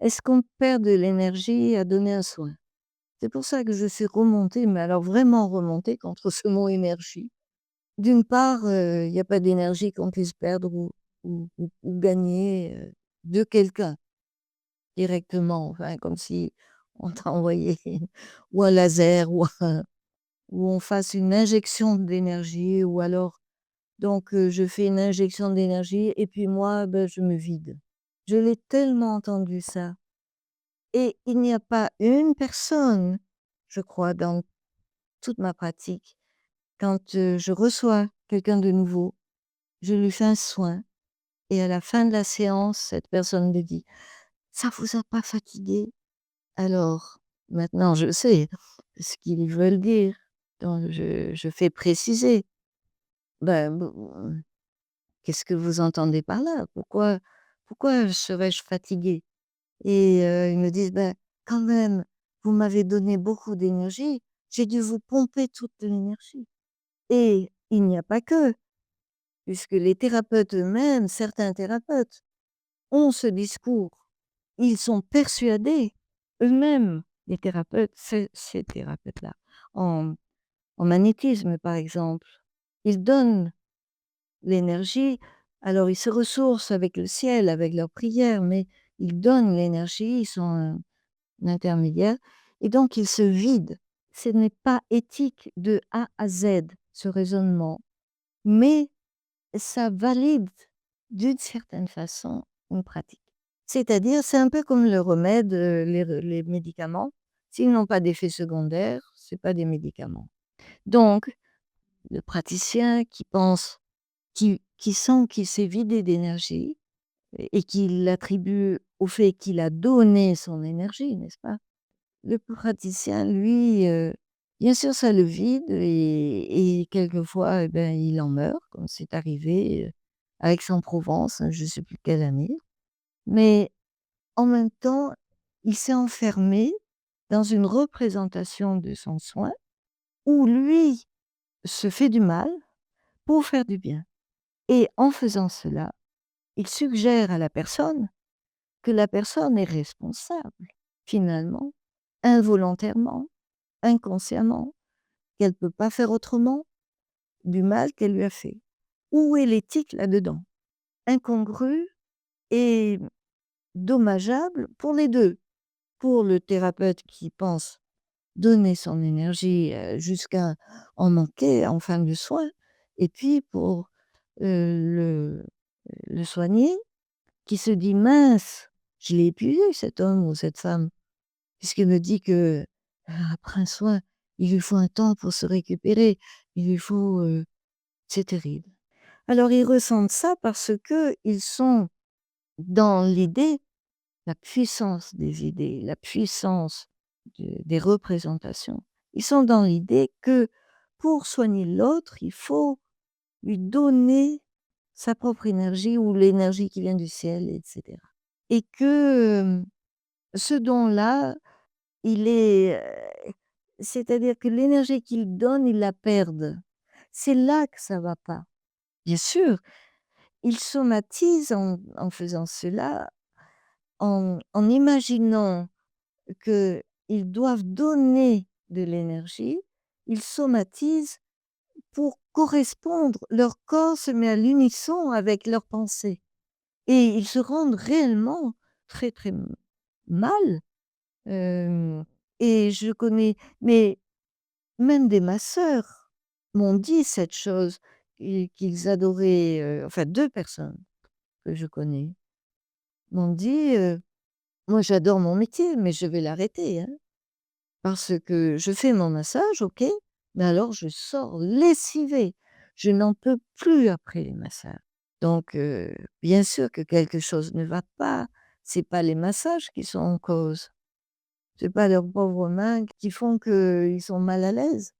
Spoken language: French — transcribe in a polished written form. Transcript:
est-ce qu'on perd de l'énergie à donner un soin? C'est pour ça que je suis remontée, mais alors vraiment remontée contre ce mot énergie. D'une part, il y a pas d'énergie qu'on puisse perdre ou gagner, de quelqu'un directement, enfin comme si on t'a envoyé ou un laser ou on fasse une injection d'énergie ou alors je fais une injection d'énergie et puis moi, je me vide. Je l'ai tellement entendu ça et il n'y a pas une personne, je crois, dans toute ma pratique, quand, je reçois quelqu'un de nouveau, je lui fais un soin et à la fin de la séance, cette personne me dit: «Ça vous a pas fatigué?» Alors, maintenant je sais ce qu'ils veulent dire, donc je fais préciser. Ben, qu'est-ce que vous entendez par là? Pourquoi serais-je fatiguée? Et ils me disent: «Ben, quand même, vous m'avez donné beaucoup d'énergie, j'ai dû vous pomper toute l'énergie» et il n'y a pas que, puisque les thérapeutes eux-mêmes, certains thérapeutes ont ce discours. Ils sont persuadés eux-mêmes, les thérapeutes, ces thérapeutes-là, en en magnétisme par exemple, ils donnent l'énergie. Alors ils se ressourcent avec le ciel, avec leurs prières, mais ils donnent l'énergie, ils sont un intermédiaire et donc ils se vident. Ce n'est pas éthique de A à Z, ce raisonnement, mais ça valide d'une certaine façon une pratique. C'est-à-dire, c'est un peu comme le remède, les médicaments. S'ils n'ont pas d'effet secondaire, c'est pas des médicaments. Donc, le praticien qui pense qui sent qu'il s'est vidé d'énergie et qui l'attribue au fait qu'il a donné son énergie, n'est-ce pas? Le praticien, lui, bien sûr, ça le vide et quelquefois, eh ben, il en meurt, comme c'est arrivé, à Aix-en-Provence, je ne sais plus quelle année. Mais en même temps, il s'est enfermé dans une représentation de son soin où lui se fait du mal pour faire du bien et en faisant cela, il suggère à la personne que la personne est responsable, finalement, involontairement, inconsciemment, qu'elle peut pas faire autrement du mal qu'elle lui a fait. Où est l'éthique là-dedans? Incongrue et dommageable pour les 2. Pour le thérapeute qui pense donner son énergie, jusqu'à en manquer en fin de soin et puis pour, le soigné qui se dit: «Mince, je l'ai épuisé cet homme ou cette femme». Puisqu'il me dit que, après un soin, il lui faut un temps pour se récupérer, il lui faut, c'est terrible. Alors ils ressentent ça parce qu'ils sont dans l'idée, la puissance des idées, la puissance des représentations. Ils sont dans l'idée que pour soigner l'autre, il faut lui donner sa propre énergie ou l'énergie qui vient du ciel et cetera. Et que, ce don-là, il est, c'est-à-dire que l'énergie qu'ils donnent, ils la perdent. C'est là que ça va pas. Bien sûr, ils somatisent en faisant cela, en imaginant qu'ils doivent donner de l'énergie, ils somatisent pour correspondre. Leur corps se met à l'unisson avec leurs pensées et ils se rendent réellement très, très mal, hem et je connais mais même des masseurs m'ont dit cette chose, qu'ils adoraient, enfin 2 personnes que je connais m'ont dit, «Moi j'adore mon métier, mais je vais l'arrêter, hein, parce que je fais mon massage, OK, mais alors je sors lessivée. Je n'en peux plus après les massages». Donc bien sûr que quelque chose ne va pas. C'est pas les massages qui sont en cause. C'est pas leurs pauvres mains qui font qu'ils sont mal à l'aise.